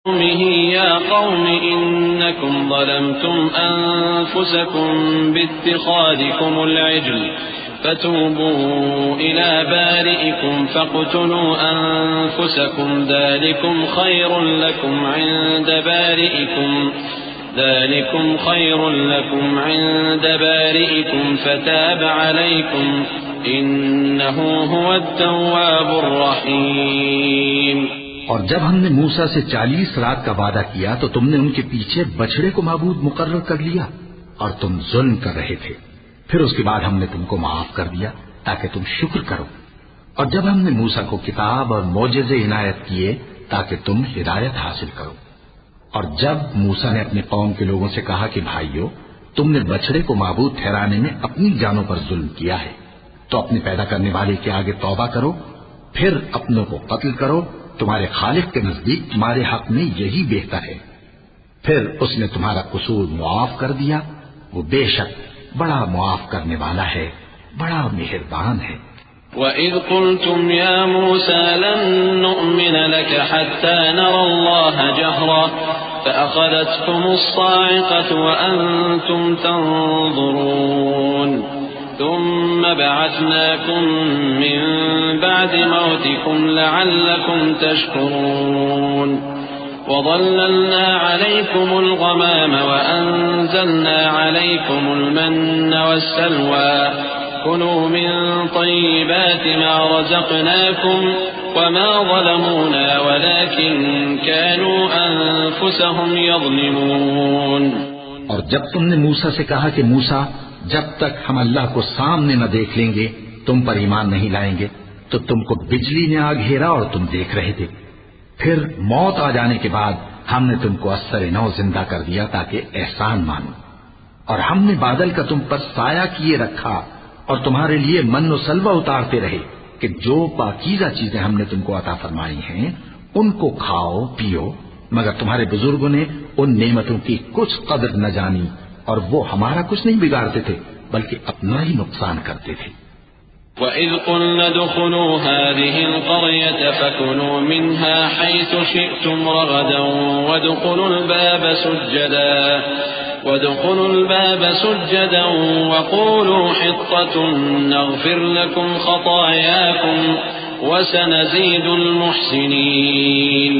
قومه يا قوم إنكم ظلمتم أنفسكم باتخاذكم العجل فتوبوا إلى بارئكم فاقتلوا أنفسكم ذلكم خير لكم عند بارئكم فتاب عليكم إنه هو التواب الرحيم۔ اور جب ہم نے موسیٰ سے 40 رات کا وعدہ کیا تو تم نے ان کے پیچھے بچڑے کو معبود مقرر کر لیا اور تم ظلم کر رہے تھے۔ پھر اس کے بعد ہم نے تم کو معاف کر دیا تاکہ تم شکر کرو۔ اور جب ہم نے موسیٰ کو کتاب اور معجزے عنایت کیے تاکہ تم ہدایت حاصل کرو۔ اور جب موسیٰ نے اپنے قوم کے لوگوں سے کہا کہ بھائیو، تم نے بچڑے کو معبود ٹھہرانے میں اپنی جانوں پر ظلم کیا ہے، تو اپنے پیدا کرنے والے کے آگے توبہ کرو، پھر اپنوں کو قتل کرو، تمہارے خالق کے نزدیک تمہارے حق میں یہی بہتر ہے۔ پھر اس نے تمہارا قصور معاف کر دیا، وہ بے شک بڑا معاف کرنے والا ہے، بڑا مہربان ہے۔ وَإِذْ قُلْتُمْ يَا مُوسَى لَن نُّؤْمِنَ لَكَ حَتَّى نَرَى اللَّهَ جَهْرَةً فَأَخَذَتْكُمُ الصَّاعِقَةُ وَأَنتُمْ تَنظُرُونَ ثُمَّ بَعَثْنَاكُم مِّن بَعْدِ مَوْتِكُمْ لَعَلَّكُمْ تَشْكُرُونَ وَظَلَّلْنَا عَلَيْكُمُ الْغَمَامَ وَأَنزَلْنَا عَلَيْكُمُ الْمَنَّ وَالسَّلْوَىٰ كُلُوا مِن طَيِّبَاتِ مَا رَزَقْنَاكُمْ وَمَا ظَلَمُونَا وَلَٰكِن كَانُوا أَنفُسَهُمْ يَظْلِمُونَ۔ اور جب تم نے موسیٰ سے کہا کہ موسیٰ، جب تک ہم اللہ کو سامنے نہ دیکھ لیں گے تم پر ایمان نہیں لائیں گے، تو تم کو بجلی نے آ گھیرا اور تم دیکھ رہے تھے۔ پھر موت آ جانے کے بعد ہم نے تم کو اثر نو زندہ کر دیا تاکہ احسان مانو، اور ہم نے بادل کا تم پر سایہ کیے رکھا اور تمہارے لیے من و سلوہ اتارتے رہے کہ جو پاکیزہ چیزیں ہم نے تم کو عطا فرمائی ہیں ان کو کھاؤ پیو، مگر تمہارے بزرگوں نے ان نعمتوں کی کچھ قدر نہ جانی اور وہ ہمارا کچھ نہیں بگاڑتے تھے بلکہ اپنا ہی نقصان کرتے تھے۔ وَإِذْ قُلْنَا ادْخُلُوا هَٰذِهِ الْقَرْيَةَ فَكُلُوا مِنْهَا حَيْثُ شِئْتُمْ رَغَدًا وَادْخُلُوا الْبَابَ سُجَّدًا وَقُولُوا حِطَّةٌ نَّغْفِرْ لَكُمْ خَطَايَاكُمْ وَسَنَزِيدُ الْمُحْسِنِينَ۔